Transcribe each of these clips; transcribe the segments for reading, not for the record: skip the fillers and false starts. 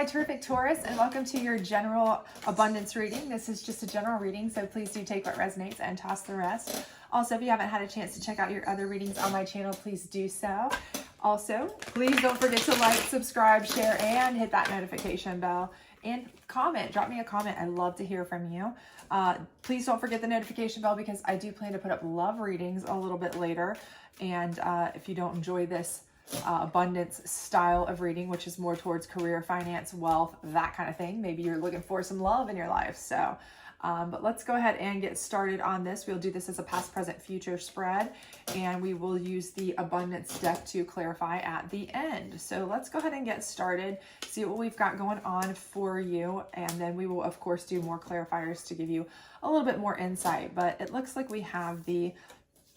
Hi, terrific Taurus, and welcome to your general abundance reading. This is just a general reading, so please do take what resonates and toss the rest. Also, if you haven't had a chance to check out your other readings on my channel, please do so. Also, please don't forget to like, subscribe, share, and hit that notification bell. And comment, drop me a comment. I love to hear from you. Please don't forget the notification bell because I do plan to put up love readings a little bit later. And if you don't enjoy this abundance style of reading, which is more towards career, finance, wealth, that kind of thing, maybe you're looking for some love in your life. So, but let's go ahead and get started on this. We'll do this as a past, present, future spread, and we will use the abundance deck to clarify at the end. So let's go ahead and get started, see what we've got going on for you, and then we will, of course, do more clarifiers to give you a little bit more insight. But it looks like we have the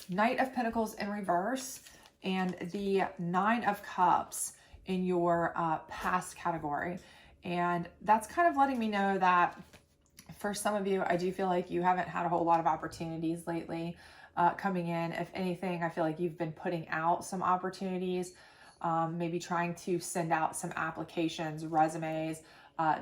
Knight of Pentacles in reverse and the Nine of Cups in your past category. And that's kind of letting me know that for some of you, I do feel like you haven't had a whole lot of opportunities lately coming in. If anything, I feel like you've been putting out some opportunities, maybe trying to send out some applications, resumes,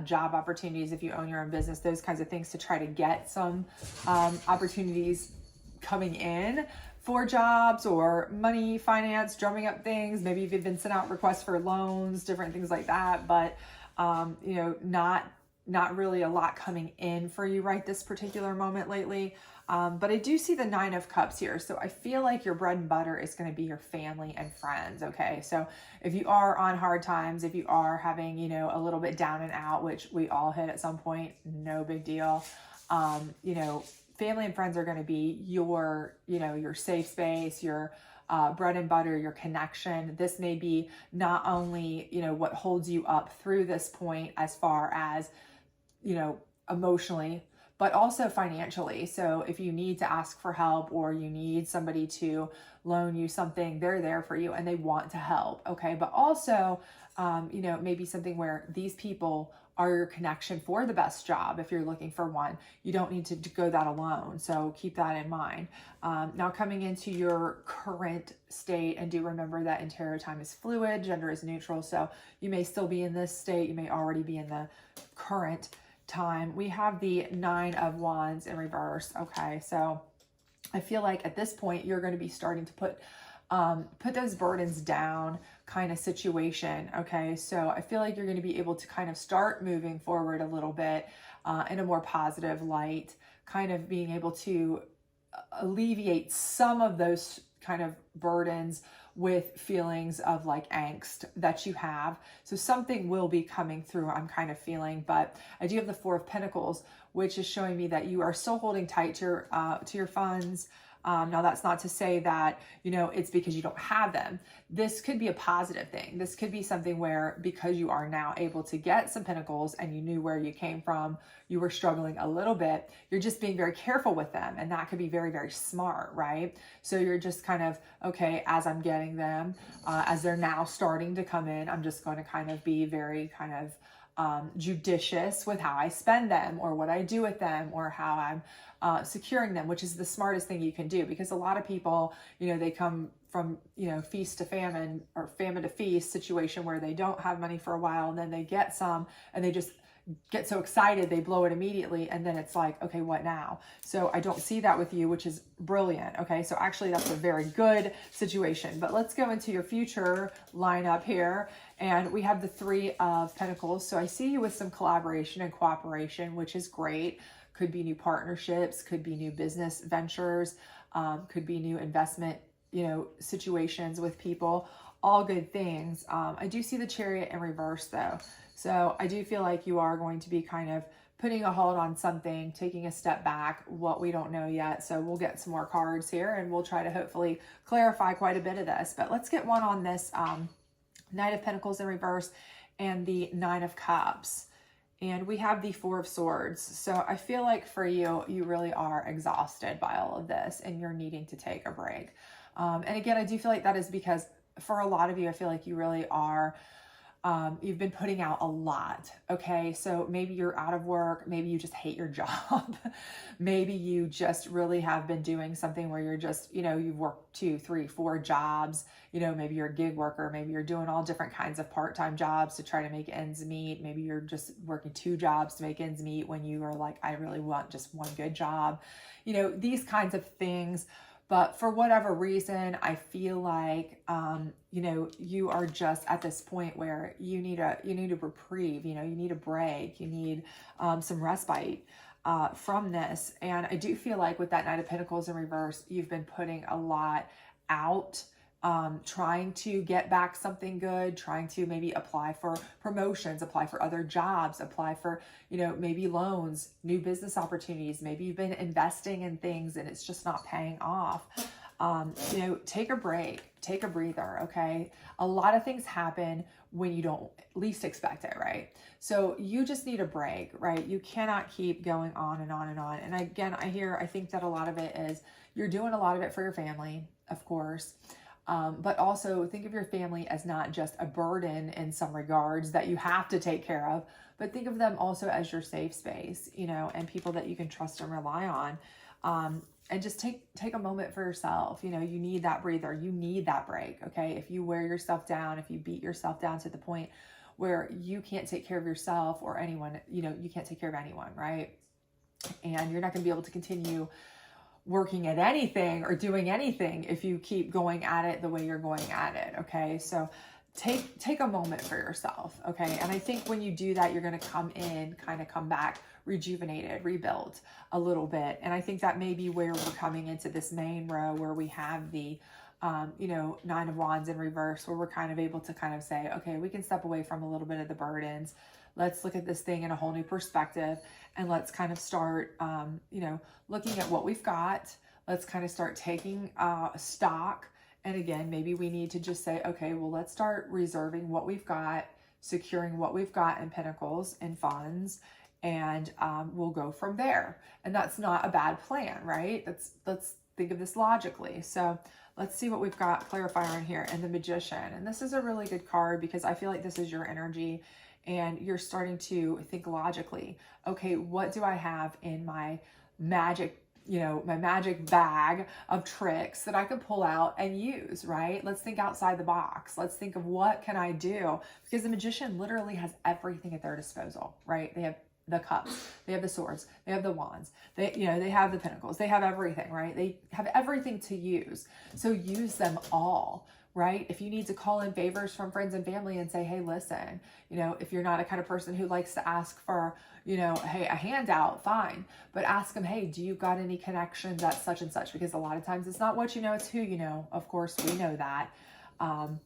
job opportunities if you own your own business, those kinds of things to try to get some opportunities coming in for jobs or money, finance, drumming up things. Maybe you've been sent out requests for loans, different things like that, but you know, not really a lot coming in for you right this particular moment lately. But I do see the Nine of Cups here. So I feel like your bread and butter is going to be your family and friends. Okay. So if you are on hard times, if you are having, you know, a little bit down and out, which we all hit at some point, no big deal. You know, family and friends are going to be your, you know, your safe space, your bread and butter, your connection. This may be not only, you know, what holds you up through this point as far as, you know, emotionally, but also financially. So if you need to ask for help or you need somebody to loan you something, they're there for you and they want to help. Okay. But also, you know, maybe something where these people are your connection for the best job. If you're looking for one, you don't need to go that alone. So keep that in mind. Now coming into your current state, and do remember that in tarot time is fluid, gender is neutral. So you may still be in this state. You may already be in the current time. We have the Nine of Wands in reverse. Okay. So I feel like at this point, you're going to be starting to put those burdens down kind of situation. Okay. So I feel like you're going to be able to kind of start moving forward a little bit in a more positive light, kind of being able to alleviate some of those kind of burdens with feelings of like angst that you have. So something will be coming through, I'm kind of feeling, but I do have the Four of Pentacles, which is showing me that you are still holding tight to your funds. Now that's not to say that, you know, it's because you don't have them. This could be a positive thing. This could be something where because you are now able to get some pentacles and you knew where you came from, you were struggling a little bit. You're just being very careful with them. And that could be very, very smart, right? So you're just kind of, okay, as I'm getting them, as they're now starting to come in, I'm just going to kind of be very kind of judicious with how I spend them or what I do with them or how I'm securing them, which is the smartest thing you can do, because a lot of people, you know, they come from, you know, feast to famine or famine to feast situation where they don't have money for a while and then they get some and they just get so excited they blow it immediately, and then it's like, okay, what now? So I don't see that with you, which is brilliant. Okay, so actually that's a very good situation. But let's go into your future lineup here, and we have the Three of Pentacles. So I see you with some collaboration and cooperation, which is great. Could be new partnerships, could be new business ventures, could be new investment, you know, situations with people, all good things. I do see the Chariot in reverse though. So I do feel like you are going to be kind of putting a hold on something, taking a step back, what we don't know yet. So we'll get some more cards here and we'll try to hopefully clarify quite a bit of this. But let's get one on this Knight of Pentacles in reverse and the Nine of Cups. And we have the Four of Swords. So I feel like for you, you really are exhausted by all of this and you're needing to take a break. And again, I do feel like that is because for a lot of you, I feel like you really are You've been putting out a lot. Okay. So maybe you're out of work. Maybe you just hate your job. Maybe you just really have been doing something where you're just, you've worked 2, 3, 4 jobs. Maybe you're a gig worker. Maybe you're doing all different kinds of part-time jobs to try to make ends meet. Maybe you're just working 2 jobs to make ends meet when you are like, I really want just one good job. These kinds of things. But for whatever reason, I feel like, you are just at this point where you need a reprieve, you need a break, you need some respite from this. And I do feel like with that Knight of Pentacles in reverse, you've been putting a lot out, trying to get back something good, trying to maybe apply for promotions, apply for other jobs, apply for, maybe loans, new business opportunities. Maybe you've been investing in things and it's just not paying off. Take a break, take a breather. Okay. A lot of things happen when you don't least expect it. Right. So you just need a break, right? You cannot keep going on and on and on. And again, I think that a lot of it is you're doing a lot of it for your family, of course. But also think of your family as not just a burden in some regards that you have to take care of, but think of them also as your safe space, and people that you can trust and rely on. And just take a moment for yourself. You need that breather. You need that break. Okay. If you wear yourself down, if you beat yourself down to the point where you can't take care of yourself or anyone, you can't take care of anyone. Right. And you're not going to be able to continue working at anything or doing anything if you keep going at it the way you're going at it. Okay. So take a moment for yourself. Okay. And I think when you do that, you're going to come back rejuvenated, rebuilt a little bit. And I think that may be where we're coming into this main row where we have the, 9 of Wands in reverse, where we're kind of able to kind of say, okay, we can step away from a little bit of the burdens. Let's look at this thing in a whole new perspective, and let's kind of start, looking at what we've got. Let's kind of start taking stock. And again, maybe we need to just say, okay, well, let's start reserving what we've got, securing what we've got in Pentacles and funds, and we'll go from there. And that's not a bad plan, right? Let's think of this logically. So let's see what we've got clarifier in here, and the Magician. And this is a really good card because I feel like this is your energy. And you're starting to think logically. Okay, what do I have in my magic, my magic bag of tricks that I can pull out and use, right? Let's think outside the box. Let's think of what can I do? Because the Magician literally has everything at their disposal, right? They have the cups, they have the swords, they have the wands, they have the pentacles, they have everything, right? They have everything to use. So use them all. Right? If you need to call in favors from friends and family and say, hey, listen, if you're not a kind of person who likes to ask for, hey, a handout, fine. But ask them, hey, do you got any connections at such and such? Because a lot of times it's not what you know, it's who you know. Of course, we know that. And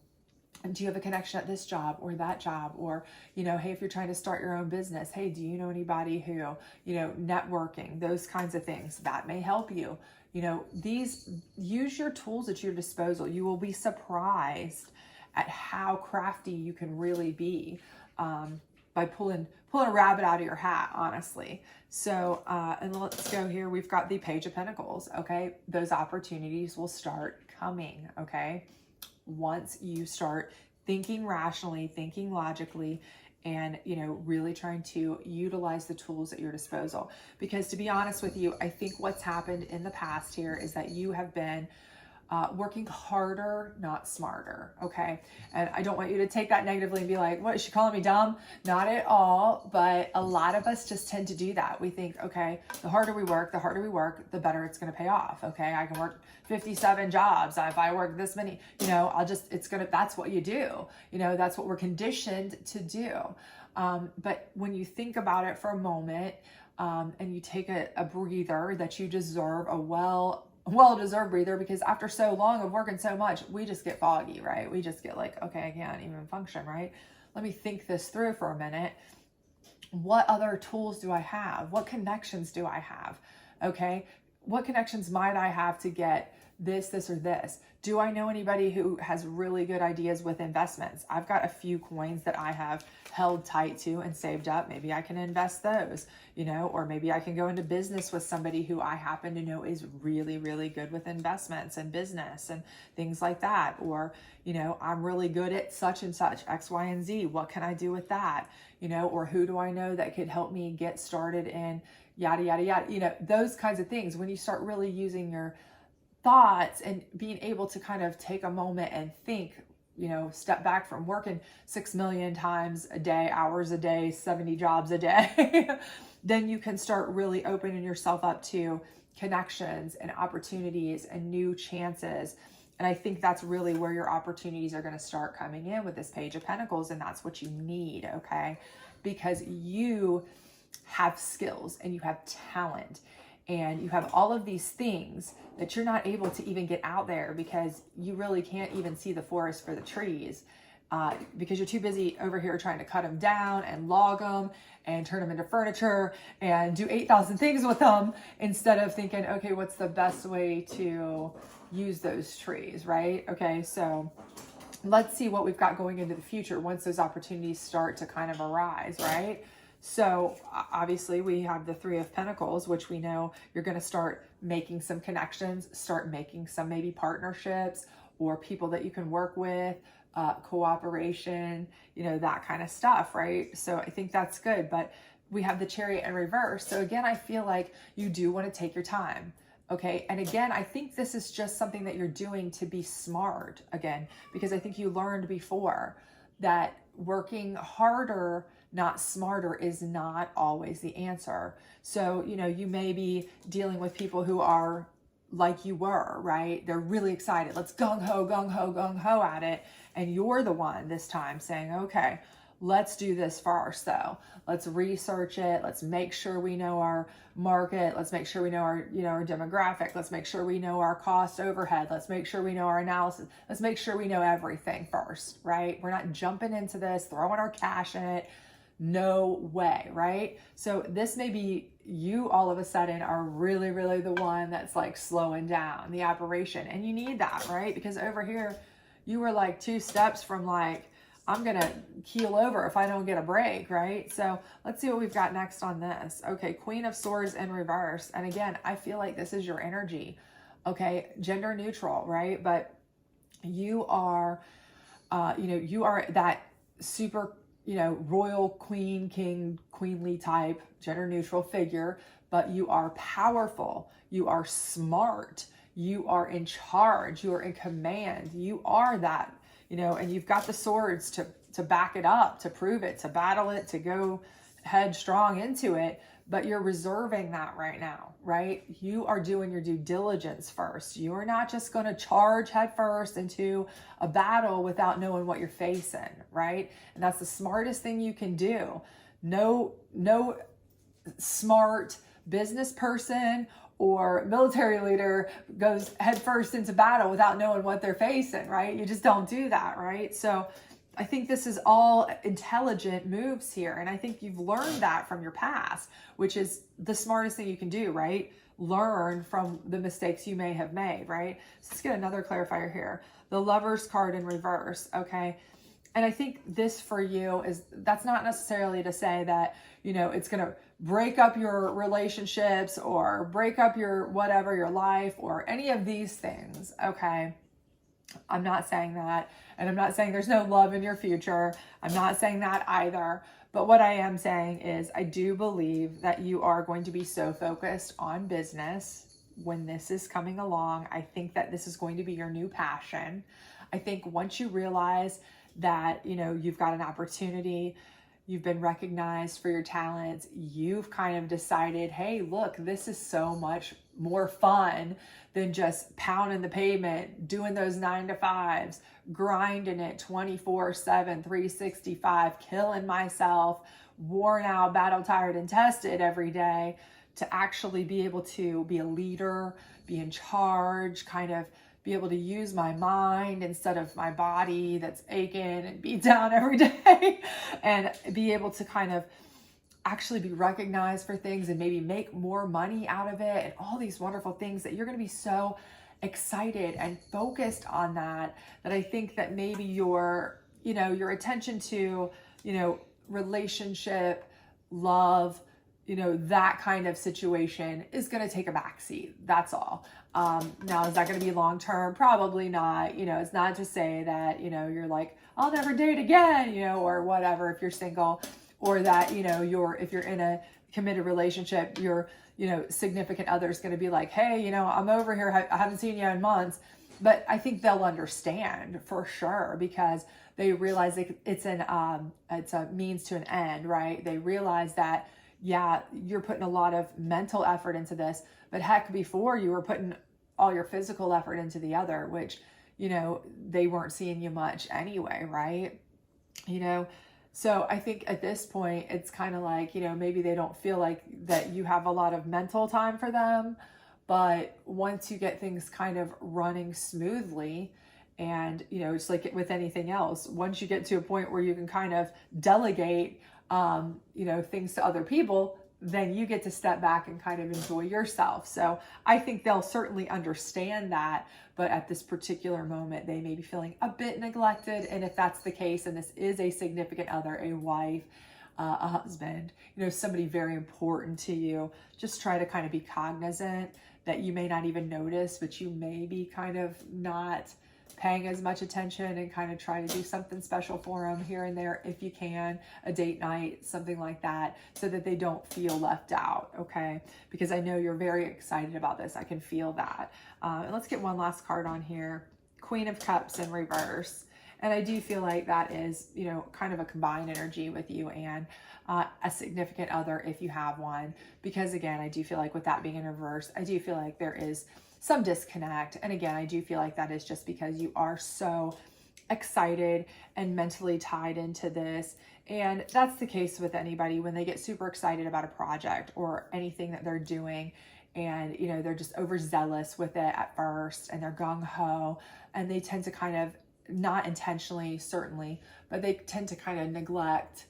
do you have a connection at this job or that job? Or, hey, if you're trying to start your own business, hey, do you know anybody who, networking, those kinds of things that may help you. Use your tools at your disposal. You will be surprised at how crafty you can really be by pulling a rabbit out of your hat, honestly. So, and let's go here. We've got the Page of Pentacles. Okay. Those opportunities will start coming. Okay. Once you start thinking rationally, thinking logically, and, really trying to utilize the tools at your disposal. Because to be honest with you, I think what's happened in the past here is that you have been working harder, not smarter. Okay. And I don't want you to take that negatively and be like, what, is she calling me dumb? Not at all. But a lot of us just tend to do that. We think, okay, the harder we work, the better it's going to pay off. Okay. I can work 57 jobs. If I work this many, that's what you do. That's what we're conditioned to do. But when you think about it for a moment, and you take a breather that you deserve, a well-deserved breather, because after so long of working so much, we just get foggy, right? We just get like, okay, I can't even function, right? Let me think this through for a minute. What other tools do I have? What connections do I have? Okay. What connections might I have to get this, or this. Do I know anybody who has really good ideas with investments? I've got a few coins that I have held tight to and saved up. Maybe I can invest those, or maybe I can go into business with somebody who I happen to know is really, really good with investments and business and things like that. Or, I'm really good at such and such, X, Y, and Z. What can I do with that? Or who do I know that could help me get started in yada, yada, yada, those kinds of things. When you start really using your thoughts and being able to kind of take a moment and think, step back from working 6 million times a day, hours a day, 70 jobs a day, then you can start really opening yourself up to connections and opportunities and new chances. And I think that's really where your opportunities are going to start coming in with this Page of Pentacles. And that's what you need, okay? Because you have skills and you have talent and you have all of these things that you're not able to even get out there because you really can't even see the forest for the trees because you're too busy over here trying to cut them down and log them and turn them into furniture and do 8,000 things with them instead of thinking, okay, what's the best way to use those trees, right? Okay, so let's see what we've got going into the future once those opportunities start to kind of arise, right? So obviously we have the Three of Pentacles, which we know you're going to start making some connections, start making some maybe partnerships or people that you can work with, cooperation, that kind of stuff, right? So I think that's good. But we have the Chariot in reverse. So again, I feel like you do want to take your time. Okay. And again, I think this is just something that you're doing to be smart again, because I think you learned before that working harder, not smarter, is not always the answer. So, you may be dealing with people who are like you were, right? They're really excited. Let's gung ho at it. And you're the one this time saying, okay, let's do this first though. Let's research it. Let's make sure we know our market. Let's make sure we know our, our demographic. Let's make sure we know our cost overhead. Let's make sure we know our analysis. Let's make sure we know everything first, right? We're not jumping into this, throwing our cash in it. No way, right? So this may be you all of a sudden are really, really the one that's like slowing down the operation. And you need that, right? Because over here, you were like 2 steps from like, I'm going to keel over if I don't get a break, right? So let's see what we've got next on this. Okay, Queen of Swords in reverse. And again, I feel like this is your energy. Okay, gender neutral, right? But you are, you are that super, royal queen, king, queenly type, gender neutral figure, but you are powerful. You are smart. You are in charge. You are in command. You are that. And you've got the swords to back it up, to prove it, to battle it, to go headstrong into it, but you're reserving that right now, right? You are doing your due diligence first. You are not just going to charge headfirst into a battle without knowing what you're facing, right? And that's the smartest thing you can do. No smart business person or military leader goes headfirst into battle without knowing what they're facing, right? You just don't do that, right? So I think this is all intelligent moves here. And I think you've learned that from your past, which is the smartest thing you can do, right? Learn from the mistakes you may have made, right? So let's get another clarifier here. The Lover's card in reverse, okay? And I think this for you is, that's not necessarily to say that, it's going to break up your relationships or break up your whatever, your life or any of these things, okay? I'm not saying that. And I'm not saying there's no love in your future. I'm not saying that either. But what I am saying is I do believe that you are going to be so focused on business when this is coming along. I think that this is going to be your new passion. I think once you realize that, you've got an opportunity, you've been recognized for your talents, you've kind of decided, hey, look, this is so much more fun than just pounding the pavement, doing those 9 to 5s, grinding it 24/7, 365, killing myself, worn out, battle tired and tested every day, to actually be able to be a leader, be in charge, kind of be able to use my mind instead of my body that's aching and beat down every day, and be able to kind of actually be recognized for things and maybe make more money out of it and all these wonderful things that you're going to be so excited and focused on that, that I think that maybe your, your attention to, relationship, love, that kind of situation is going to take a backseat. That's all. Now, is that going to be long term? Probably not. It's not to say that, you're like, I'll never date again, or whatever if you're single, or that, if you're in a committed relationship, your, significant other is going to be like, hey, I'm over here. I haven't seen you in months. But I think they'll understand for sure, because they realize it's a means to an end, right? They realize that, yeah, you're putting a lot of mental effort into this, but heck, before you were putting all your physical effort into the other, which, they weren't seeing you much anyway, right? So I think at this point, it's kind of like, maybe they don't feel like that you have a lot of mental time for them. But once you get things kind of running smoothly, and, it's like with anything else, once you get to a point where you can kind of delegate, things to other people, then you get to step back and kind of enjoy yourself. So I think they'll certainly understand that. But at this particular moment, they may be feeling a bit neglected. And if that's the case, and this is a significant other, a wife, a husband, somebody very important to you, just try to kind of be cognizant that you may not even notice, but you may be kind of not paying as much attention, and kind of try to do something special for them here and there if you can, a date night, something like that, so that they don't feel left out, okay? Because I know you're very excited about this. I can feel that. And let's get one last card on here. Queen of Cups in reverse. And I do feel like that is, kind of a combined energy with you and a significant other if you have one. Because again, I do feel like with that being in reverse, I do feel like there is some disconnect. And again, I do feel like that is just because you are so excited and mentally tied into this. And that's the case with anybody when they get super excited about a project or anything that they're doing. And, they're just overzealous with it at first, and they're gung-ho, and they tend to kind of, not intentionally, certainly, but they tend to kind of neglect,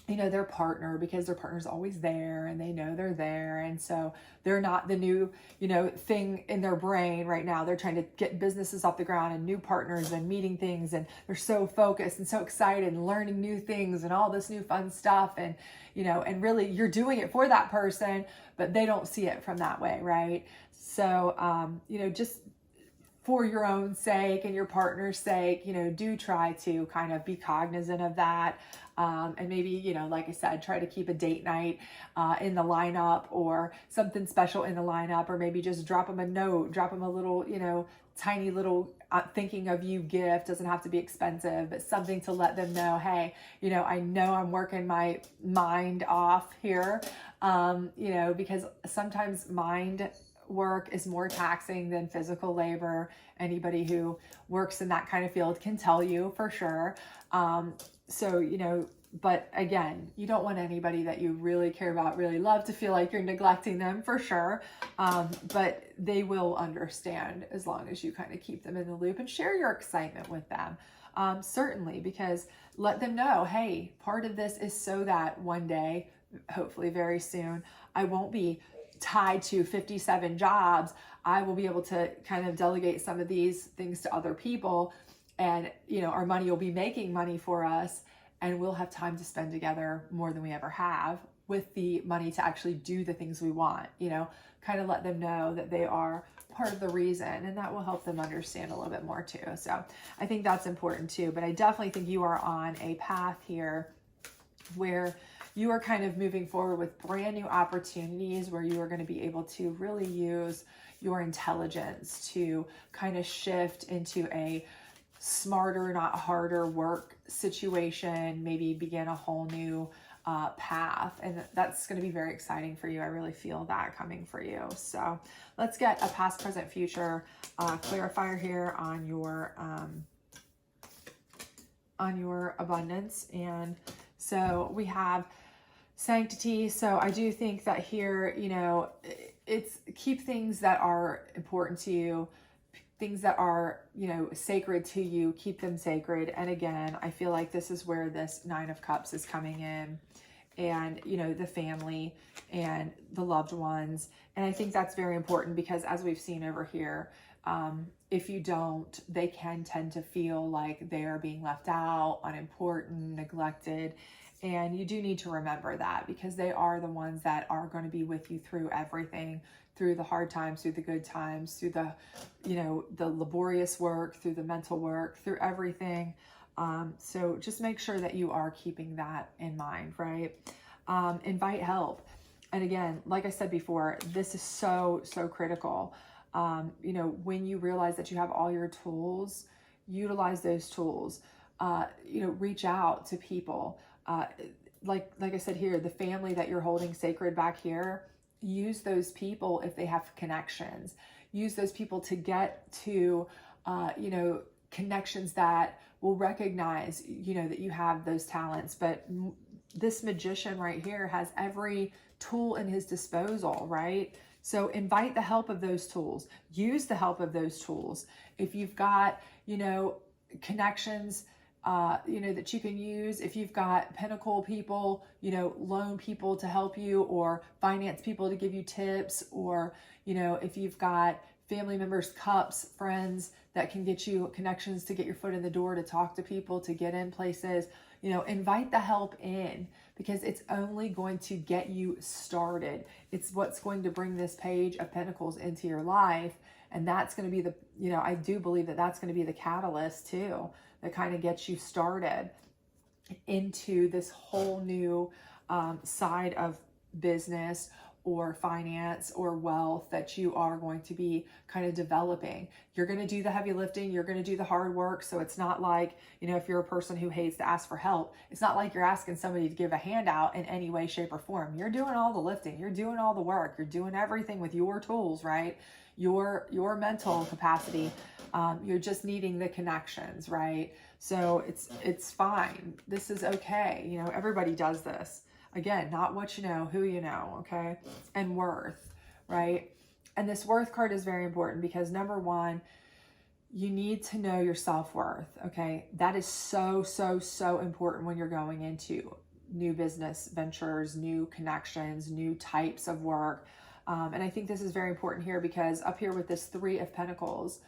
their partner, because their partner's always there and they know they're there. And so they're not the new, thing in their brain right now. They're trying to get businesses off the ground and new partners and meeting things. And they're so focused and so excited and learning new things and all this new fun stuff. And, and really you're doing it for that person, but they don't see it from that way. Right. So, just for your own sake and your partner's sake, do try to kind of be cognizant of that. And maybe, like I said, try to keep a date night in the lineup, or something special in the lineup, or maybe just drop them a note, drop them a little, tiny little thinking of you gift. Doesn't have to be expensive, but something to let them know, hey, I know I'm working my mind off here, because sometimes mind work is more taxing than physical labor. Anybody who works in that kind of field can tell you for sure. So, but again, you don't want anybody that you really care about, really love, to feel like you're neglecting them for sure. But they will understand as long as you kind of keep them in the loop and share your excitement with them. Certainly, because let them know, hey, part of this is so that one day, hopefully very soon, I won't be tied to 57 jobs. I will be able to kind of delegate some of these things to other people, and our money will be making money for us, and we'll have time to spend together more than we ever have, with the money to actually do the things we want. Kind of let them know that they are part of the reason, and that will help them understand a little bit more too. So I think that's important too. But I definitely think you are on a path here where you are kind of moving forward with brand new opportunities, where you are going to be able to really use your intelligence to kind of shift into a smarter, not harder work situation, maybe begin a whole new path. And that's going to be very exciting for you. I really feel that coming for you. So let's get a past, present, future clarifier here on your abundance. And so we have sanctity. So I do think that here, it's keep things that are important to you, things that are, sacred to you, keep them sacred. And again, I feel like this is where this 9 of Cups is coming in. and, you know, the family and the loved ones. And I think that's very important because as we've seen over here, if you don't, they can tend to feel like they are being left out, unimportant, neglected. And you do need to remember that because they are the ones that are going to be with you through everything, through the hard times, through the good times, through the, you know, the laborious work, through the mental work, through everything. So just make sure that you are keeping that in mind, right? Invite help. And again, like I said before, this is so critical. You know, when you realize that you have all your tools, utilize those tools. You know, reach out to people. Like I said here, the family that you're holding sacred back here, use those people if they have connections. Use those people to get to, you know, connections that will recognize, you know, that you have those talents. But this magician right here has every tool in his disposal, right? So invite the help of those tools. Use the help of those tools. If you've got, you know, connections, you know, that you can use, if you've got pinnacle people, you know, loan people to help you, or finance people to give you tips, or, you know, if you've got family members, cups, friends that can get you connections to get your foot in the door, to talk to people, to get in places, you know, invite the help in because it's only going to get you started. It's what's going to bring this Page of Pentacles into your life. And that's going to be the, you know, I do believe that that's going to be the catalyst too, that kind of gets you started into this whole new side of business or finance or wealth that you are going to be kind of developing. You're going to do the heavy lifting. You're going to do the hard work. So it's not like, you know, if you're a person who hates to ask for help, it's not like you're asking somebody to give a handout in any way, shape, or form. You're doing all the lifting. You're doing all the work. You're doing everything with your tools, right? Your mental capacity. You're just needing the connections, right? So it's fine. This is okay. You know, everybody does this. Again, not what you know, who you know, okay? And worth, right? And this worth card is very important because number one, you need to know your self-worth, okay? That is so important when you're going into new business ventures, new connections, new types of work. And I think this is very important here because up here with this Three of Pentacles,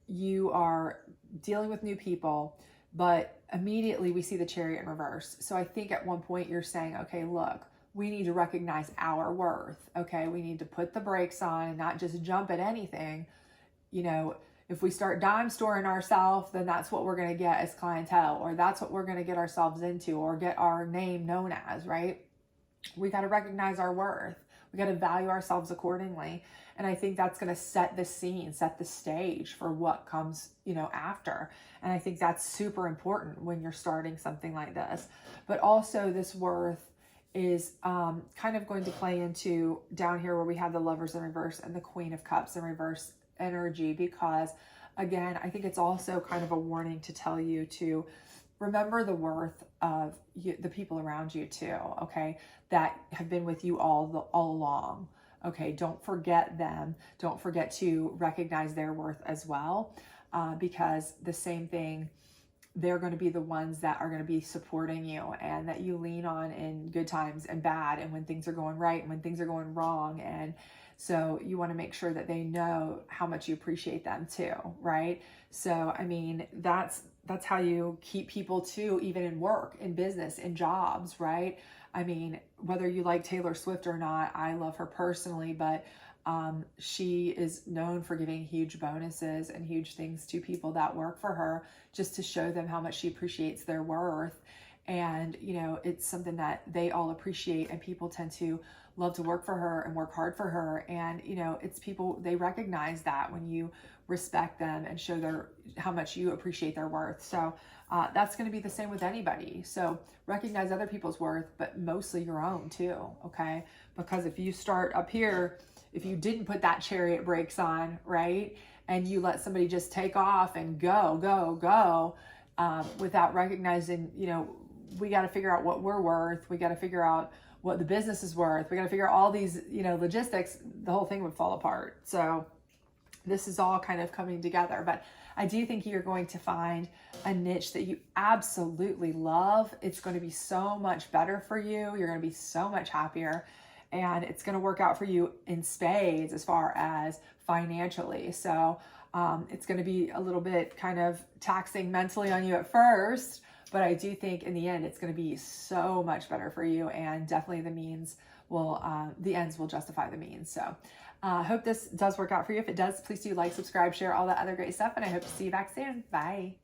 you are dealing with new people, but immediately we see the Chariot in reverse. So I think at one point you're saying, okay, look, we need to recognize our worth. Okay. We need to put the brakes on and not just jump at anything. You know, if we start dime storing ourselves, then that's what we're going to get as clientele, or that's what we're going to get ourselves into or get our name known as, right? We got to recognize our worth. We got to value ourselves accordingly. And I think that's going to set the scene, set the stage for what comes, you know, after. And I think that's super important when you're starting something like this. But also this worth is kind of going to play into down here where we have the Lovers in reverse and the Queen of Cups in reverse energy, because again, I think it's also kind of a warning to tell you to remember the worth of the people around you too, okay, that have been with you all along. Okay, don't forget them. Don't forget to recognize their worth as well, because the same thing, they're going to be the ones that are going to be supporting you and that you lean on in good times and bad, and when things are going right and when things are going wrong. And so you want to make sure that they know how much you appreciate them too, right? So, I mean, that's how you keep people too, even in work, in business, in jobs, right? I mean, whether you like Taylor Swift or not, I love her personally, but she is known for giving huge bonuses and huge things to people that work for her, just to show them how much she appreciates their worth. And, you know, it's something that they all appreciate, and people tend to love to work for her and work hard for her. And, you know, it's people, they recognize that when you respect them and show how much you appreciate their worth. So that's going to be the same with anybody. So recognize other people's worth, but mostly your own too. Okay. Because if you start up here, if you didn't put that Chariot brakes on, right, and you let somebody just take off and go, without recognizing, you know, we got to figure out what we're worth. We got to figure out what the business is worth. We got to figure out all these, you know, logistics. The whole thing would fall apart. So this is all kind of coming together. But I do think you're going to find a niche that you absolutely love. It's going to be so much better for you. You're going to be so much happier, and it's going to work out for you in spades as far as financially. So it's going to be a little bit kind of taxing mentally on you at first, but I do think in the end, it's going to be so much better for you, and definitely the ends will justify the means. So hope this does work out for you. If it does, please do like, subscribe, share, all that other great stuff. And I hope to see you back soon. Bye.